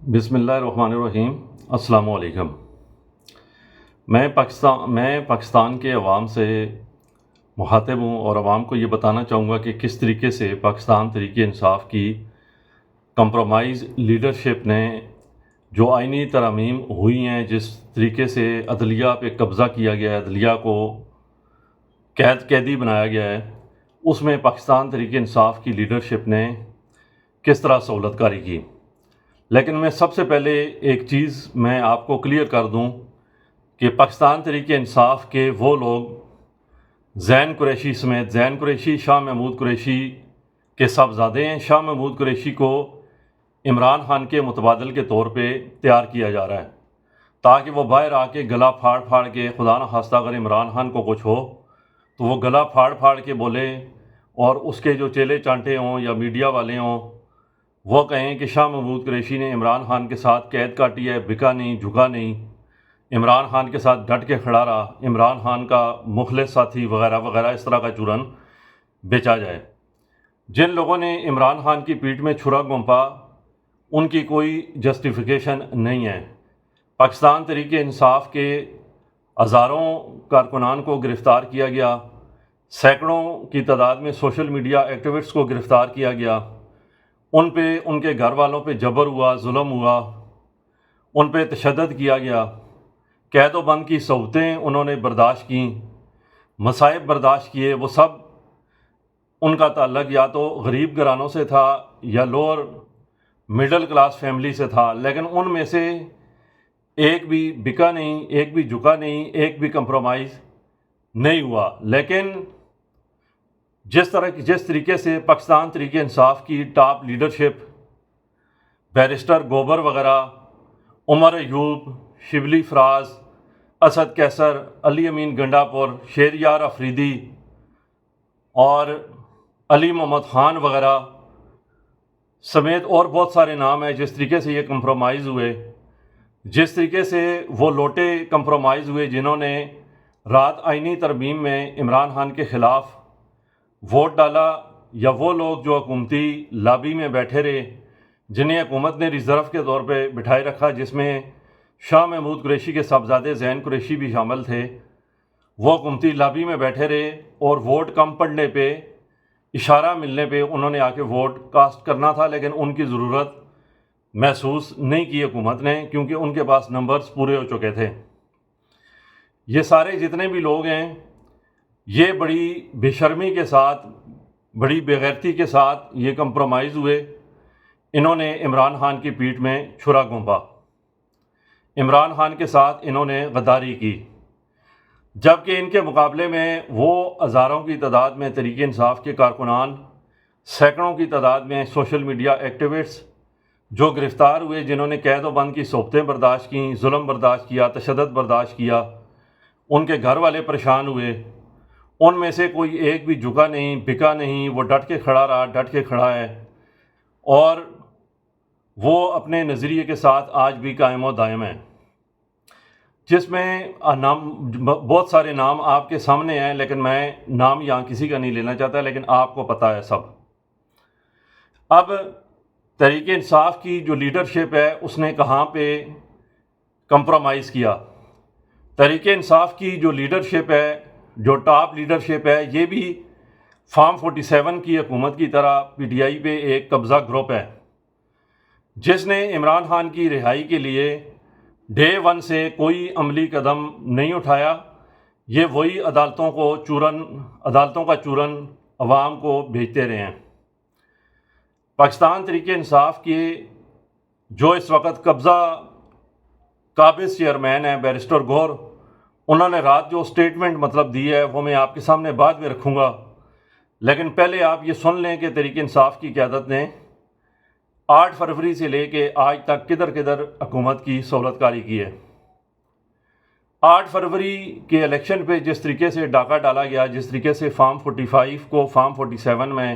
بسم اللہ الرحمن الرحیم۔ السلام علیکم۔ میں پاکستان کے عوام سے مخاطب ہوں اور عوام کو یہ بتانا چاہوں گا کہ کس طریقے سے پاکستان تحریک انصاف کی کمپرومائز لیڈرشپ نے جو آئینی ترامیم ہوئی ہیں، جس طریقے سے عدلیہ پہ قبضہ کیا گیا ہے، عدلیہ کو قیدی بنایا گیا ہے، اس میں پاکستان تحریک انصاف کی لیڈرشپ نے کس طرح سہولت کاری کی۔ لیکن میں سب سے پہلے ایک چیز میں آپ کو کلیئر کر دوں کہ پاکستان تحریک انصاف کے وہ لوگ زین قریشی سمیت، زین قریشی شاہ محمود قریشی کے صاحبزادے ہیں۔ شاہ محمود قریشی کو عمران خان کے متبادل کے طور پہ تیار کیا جا رہا ہے تاکہ وہ باہر آ کے گلا پھاڑ کے، خدا نہ خواستہ اگر عمران خان کو کچھ ہو تو وہ گلا پھاڑ کے بولے، اور اس کے جو چیلے چانٹے ہوں یا میڈیا والے ہوں وہ کہیں کہ شاہ محمود قریشی نے عمران خان کے ساتھ قید کاٹی ہے، بکا نہیں، جھکا نہیں، عمران خان کے ساتھ ڈٹ کے کھڑا رہا، عمران خان کا مخلص ساتھی وغیرہ وغیرہ، اس طرح کا چورن بیچا جائے۔ جن لوگوں نے عمران خان کی پیٹھ میں چھرا گھونپا ان کی کوئی جسٹیفیکیشن نہیں ہے۔ پاکستان تحریک انصاف کے ہزاروں کارکنان کو گرفتار کیا گیا، سینکڑوں کی تعداد میں سوشل میڈیا ایکٹیوسٹ کو گرفتار کیا گیا، ان پہ، ان کے گھر والوں پہ جبر ہوا، ظلم ہوا، ان پہ تشدد کیا گیا، قید و بند کی صعوبتیں انہوں نے برداشت کیں، مصائب برداشت کیے۔ وہ سب ان کا تعلق یا تو غریب گھرانوں سے تھا یا لوور مڈل کلاس فیملی سے تھا، لیکن ان میں سے ایک بھی بکا نہیں، ایک بھی جھکا نہیں، ایک بھی کمپرومائز نہیں ہوا۔ لیکن جس طریقے سے پاکستان تحریک انصاف کی ٹاپ لیڈرشپ، بیرسٹر گوبر وغیرہ، عمر ایوب، شبلی فراز، اسد کیسر، علی امین گنڈا پور، شہریار افریدی اور علی محمد خان وغیرہ سمیت اور بہت سارے نام ہیں، جس طریقے سے یہ کمپرومائز ہوئے، جس طریقے سے وہ لوٹے کمپرومائز ہوئے جنہوں نے رات آئینی ترمیم میں عمران خان کے خلاف ووٹ ڈالا، یا وہ لوگ جو حکومتی لابی میں بیٹھے رہے جنہیں حکومت نے ریزرو کے طور پہ بٹھائے رکھا، جس میں شاہ محمود قریشی کے صاحبزادے زین قریشی بھی شامل تھے۔ وہ حکومتی لابی میں بیٹھے رہے اور ووٹ کم پڑنے پہ، اشارہ ملنے پہ انہوں نے آ کے ووٹ کاسٹ کرنا تھا، لیکن ان کی ضرورت محسوس نہیں کی حکومت نے، کیونکہ ان کے پاس نمبرز پورے ہو چکے تھے۔ یہ سارے جتنے بھی لوگ ہیں یہ بڑی بے شرمی کے ساتھ، بڑی بے غیرتی کے ساتھ یہ کمپرومائز ہوئے۔ انہوں نے عمران خان کی پیٹھ میں چھرا گھونپا، عمران خان کے ساتھ انہوں نے غداری کی، جبکہ ان کے مقابلے میں وہ ہزاروں کی تعداد میں تحریک انصاف کے کارکنان، سینکڑوں کی تعداد میں سوشل میڈیا ایکٹیوسٹ جو گرفتار ہوئے، جنہوں نے قید و بند کی صعوبتیں برداشت کیں، ظلم برداشت کیا، تشدد برداشت کیا، ان کے گھر والے پریشان ہوئے، ان میں سے کوئی ایک بھی جھکا نہیں، بکا نہیں، وہ ڈٹ کے کھڑا رہا، ڈٹ کے کھڑا ہے، اور وہ اپنے نظریے کے ساتھ آج بھی قائم و دائم ہے، جس میں بہت سارے نام آپ کے سامنے ہیں، لیکن میں نام یہاں کسی کا نہیں لینا چاہتا، لیکن آپ کو پتہ ہے سب۔ اب تحریک انصاف کی جو لیڈرشپ ہے اس نے کہاں پہ کمپرومائز کیا؟ تحریک انصاف کی جو لیڈرشپ ہے، جو ٹاپ لیڈرشپ ہے، یہ بھی فارم 47 کی حکومت کی طرح پی ٹی آئی پہ ایک قبضہ گروپ ہے، جس نے عمران خان کی رہائی کے لیے ڈے ون سے کوئی عملی قدم نہیں اٹھایا۔ یہ وہی عدالتوں کا چورن عوام کو بھیجتے رہے ہیں۔ پاکستان تحریک انصاف کے جو اس وقت قبضہ قابض چیئرمین ہیں بیرسٹر گور، انہوں نے رات جو سٹیٹمنٹ دی ہے وہ میں آپ کے سامنے بعد میں رکھوں گا، لیکن پہلے آپ یہ سن لیں کہ تحریک انصاف کی قیادت نے 8 فروری سے لے کے آج تک کدھر حکومت کی سہولت کاری کی ہے۔ 8 فروری کے الیکشن پہ جس طریقے سے ڈاکہ ڈالا گیا، جس طریقے سے فارم 45 کو فارم 47 میں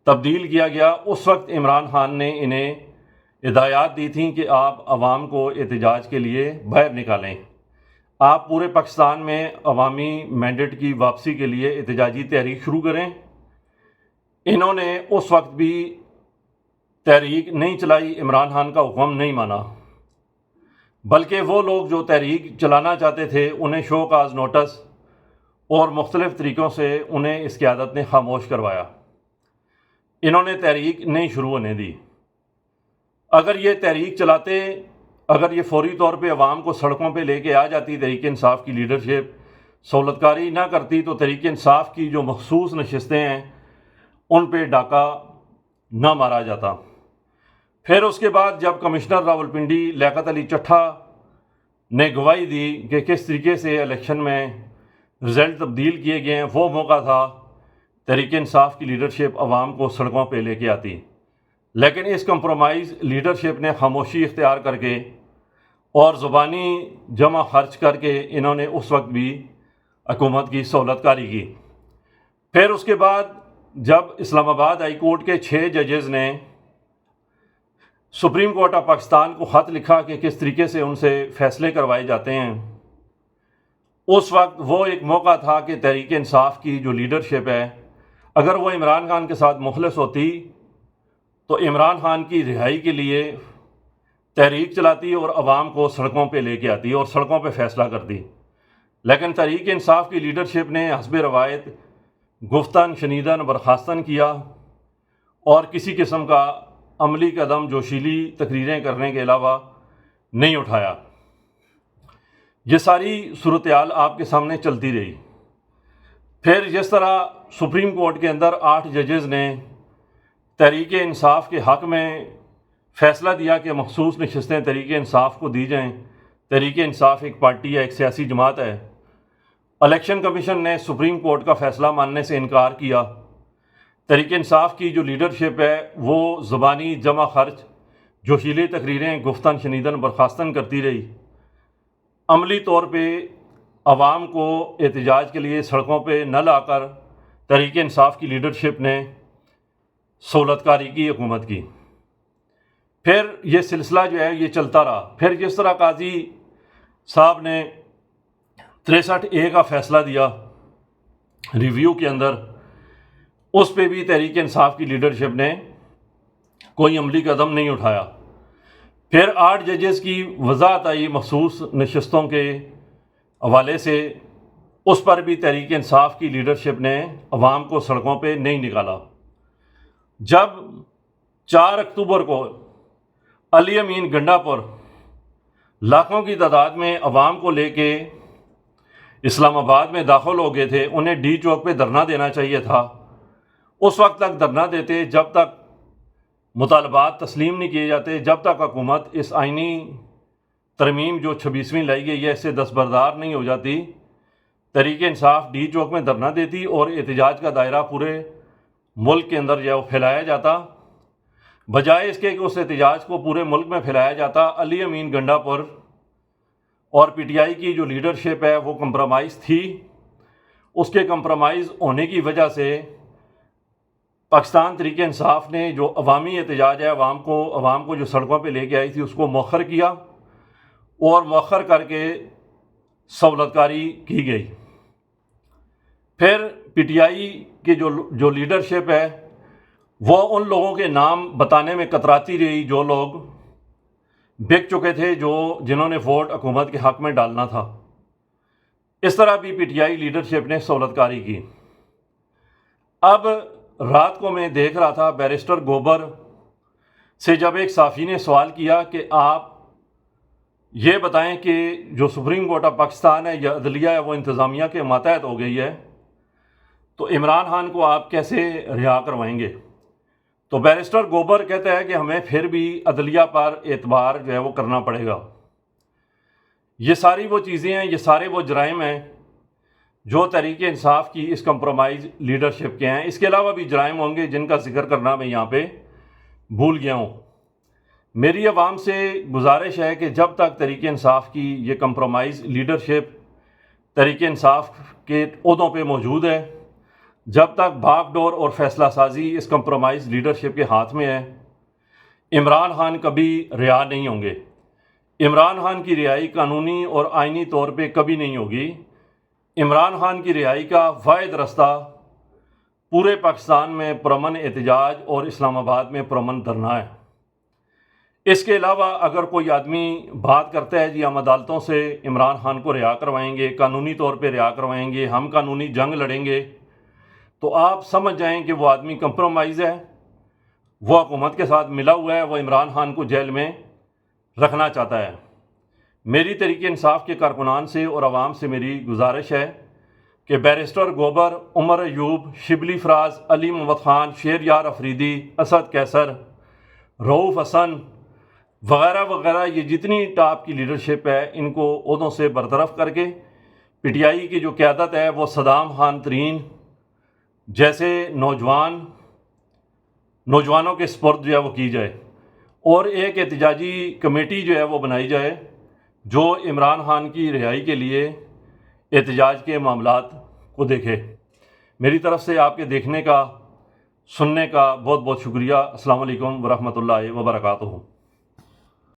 تبدیل کیا گیا، اس وقت عمران خان نے انہیں ہدایات دی تھیں کہ آپ عوام کو احتجاج کے لیے باہر نکالیں، آپ پورے پاکستان میں عوامی مینڈیٹ کی واپسی کے لیے احتجاجی تحریک شروع کریں۔ انہوں نے اس وقت بھی تحریک نہیں چلائی، عمران خان کا حکم نہیں مانا، بلکہ وہ لوگ جو تحریک چلانا چاہتے تھے انہیں شو کاز نوٹس اور مختلف طریقوں سے انہیں اس قیادت نے خاموش کروایا۔ انہوں نے تحریک نہیں شروع ہونے دی۔ اگر یہ تحریک چلاتے، اگر یہ فوری طور پہ عوام کو سڑکوں پہ لے کے آ جاتی تحریک انصاف کی لیڈرشپ، سہولت کاری نہ کرتی، تو تحریک انصاف کی جو مخصوص نشستیں ہیں ان پہ ڈاکہ نہ مارا جاتا۔ پھر اس کے بعد جب کمشنر راولپنڈی لیاقت علی چٹھا نے گواہی دی کہ کس طریقے سے الیکشن میں رزلٹ تبدیل کیے گئے ہیں، وہ موقع تھا تحریک انصاف کی لیڈرشپ عوام کو سڑکوں پہ لے کے آتی، لیکن اس کمپرومائز لیڈرشپ نے خاموشی اختیار کر کے اور زبانی جمع خرچ کر کے انہوں نے اس وقت بھی حکومت کی سہولت کاری کی۔ پھر اس کے بعد جب اسلام آباد ہائی کورٹ کے 6 ججز نے سپریم کورٹ آف پاکستان کو خط لکھا کہ کس طریقے سے ان سے فیصلے کروائے جاتے ہیں، اس وقت وہ ایک موقع تھا کہ تحریک انصاف کی جو لیڈرشپ ہے، اگر وہ عمران خان کے ساتھ مخلص ہوتی تو عمران خان کی رہائی کے لیے تحریک چلاتی اور عوام کو سڑکوں پہ لے کے آتی اور سڑکوں پہ فیصلہ کرتی، لیکن تحریک انصاف کی لیڈرشپ نے حسب روایت گفتن شنیدن برخاستن کیا اور کسی قسم کا عملی قدم جوشیلی تقریریں کرنے کے علاوہ نہیں اٹھایا۔ یہ ساری صورتحال آپ کے سامنے چلتی رہی۔ پھر جس طرح سپریم کورٹ کے اندر 8 ججز نے تحریک انصاف کے حق میں فیصلہ دیا کہ مخصوص نشستیں تحریک انصاف کو دی جائیں، تحریک انصاف ایک پارٹی ہے، ایک سیاسی جماعت ہے، الیکشن کمیشن نے سپریم کورٹ کا فیصلہ ماننے سے انکار کیا۔ تحریک انصاف کی جو لیڈرشپ ہے وہ زبانی جمع خرچ جوشیلی تقریریں گفتن شنیدن برخاستن کرتی رہی، عملی طور پہ عوام کو احتجاج کے لیے سڑکوں پہ نہ لا کر تحریک انصاف کی لیڈرشپ نے سہولت کاری کی، حکومت کی۔ پھر یہ سلسلہ جو ہے یہ چلتا رہا۔ پھر جس طرح قاضی صاحب نے 63A کا فیصلہ دیا ریویو کے اندر، اس پہ بھی تحریک انصاف کی لیڈرشپ نے کوئی عملی قدم نہیں اٹھایا۔ پھر 8 ججز کی وضاحت آئی مخصوص نشستوں کے حوالے سے، اس پر بھی تحریک انصاف کی لیڈرشپ نے عوام کو سڑکوں پہ نہیں نکالا۔ جب 4 اکتوبر کو علی امین گنڈا پر لاکھوں کی تعداد میں عوام کو لے کے اسلام آباد میں داخل ہو گئے تھے، انہیں ڈی چوک پہ دھرنا دینا چاہیے تھا، اس وقت تک دھرنا دیتے جب تک مطالبات تسلیم نہیں کیے جاتے، جب تک حکومت اس آئینی ترمیم جو 26ویں لائی گئی ہے اس سے دستبردار نہیں ہو جاتی۔ تحریک انصاف ڈی چوک میں دھرنا دیتی اور احتجاج کا دائرہ پورے ملک کے اندر جو ہے وہ پھیلایا جاتا۔ بجائے اس کے کہ اس احتجاج کو پورے ملک میں پھیلایا جاتا، علی امین گنڈا پر اور پی ٹی آئی کی جو لیڈرشپ ہے وہ کمپرومائز تھی۔ اس کے کمپرومائز ہونے کی وجہ سے پاکستان تحریک انصاف نے جو عوامی احتجاج ہے، عوام کو جو سڑکوں پہ لے کے آئی تھی، اس کو مؤخر کیا اور مؤخر کر کے سہولت کاری کی گئی۔ پھر پی ٹی آئی کے جو لیڈرشپ ہے وہ ان لوگوں کے نام بتانے میں کتراتی رہی جو لوگ بک چکے تھے، جنہوں نے ووٹ حکومت کے حق میں ڈالنا تھا۔ اس طرح بھی پی ٹی آئی لیڈرشپ نے سہولت کاری کی۔ اب رات کو میں دیکھ رہا تھا بیرسٹر گوبر سے جب ایک صحافی نے سوال کیا کہ آپ یہ بتائیں کہ جو سپریم کورٹ آف پاکستان ہے یا عدلیہ ہے وہ انتظامیہ کے ماتحت ہو گئی ہے، تو عمران خان کو آپ کیسے رہا کروائیں گے؟ تو بیرسٹر گوبر کہتا ہے کہ ہمیں پھر بھی عدلیہ پر اعتبار جو ہے وہ کرنا پڑے گا۔ یہ ساری وہ چیزیں ہیں، یہ سارے وہ جرائم ہیں جو تحریک انصاف کی اس کمپرومائز لیڈرشپ کے ہیں۔ اس کے علاوہ بھی جرائم ہوں گے جن کا ذکر کرنا میں یہاں پہ بھول گیا ہوں۔ میری عوام سے گزارش ہے کہ جب تک تحریک انصاف کی یہ کمپرومائز لیڈرشپ تحریک انصاف کے عہدوں پہ موجود ہے، جب تک بھاگ ڈور اور فیصلہ سازی اس کمپرومائز لیڈرشپ کے ہاتھ میں ہے، عمران خان کبھی رہا نہیں ہوں گے۔ عمران خان کی رہائی قانونی اور آئینی طور پہ کبھی نہیں ہوگی۔ عمران خان کی رہائی کا واحد راستہ پورے پاکستان میں پرامن احتجاج اور اسلام آباد میں پرامن دھرنا ہے۔ اس کے علاوہ اگر کوئی آدمی بات کرتا ہے جی ہم عدالتوں سے عمران خان کو رہا کروائیں گے، قانونی طور پہ رہا کروائیں گے، ہم قانونی جنگ لڑیں گے، تو آپ سمجھ جائیں کہ وہ آدمی کمپرومائز ہے، وہ حکومت کے ساتھ ملا ہوا ہے، وہ عمران خان کو جیل میں رکھنا چاہتا ہے۔ میری تحریک انصاف کے کارکنان سے اور عوام سے میری گزارش ہے کہ بیرسٹر گوبر، عمر ایوب، شبلی فراز، علی محمد خان، شیر یار افریدی، اسد کیسر، رؤوف حسن وغیرہ وغیرہ، یہ جتنی ٹاپ کی لیڈرشپ ہے ان کو عہدوں سے برطرف کر کے پی ٹی آئی کی جو قیادت ہے وہ صدام خان ترین جیسے نوجوانوں کے سپرد جو ہے وہ کی جائے، اور ایک احتجاجی کمیٹی جو ہے وہ بنائی جائے جو عمران خان کی رہائی کے لیے احتجاج کے معاملات کو دیکھے۔ میری طرف سے آپ کے دیکھنے کا، سننے کا بہت بہت شکریہ۔ السلام علیکم ورحمۃ اللہ وبرکاتہ۔